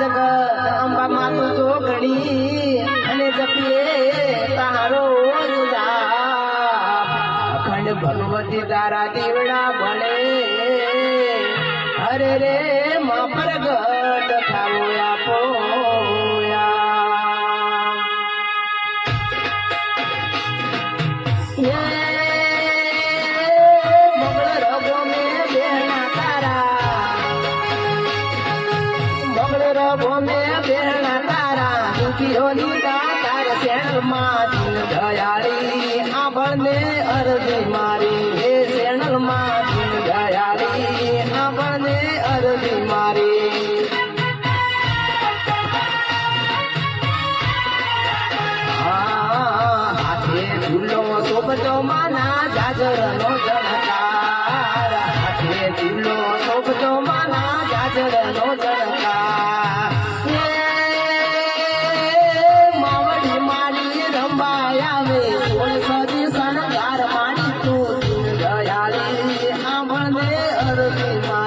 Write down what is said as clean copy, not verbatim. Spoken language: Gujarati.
જગત અંબા માતું જોગણી અને જપીએ તારો અખંડ ભગવતી તારા દીવડા ભલે હરે રે માં પ્રગટ થાવો આપો દયાળી આપણને અરજી મારી હે શેણલ માં દયાળી આપણને અરજી મારી હાથે ઝૂલો શોભતો માના જાજર નો જણકાર હાથે ઝૂલો શોભતો માના જાજર નો જણકાર અરજી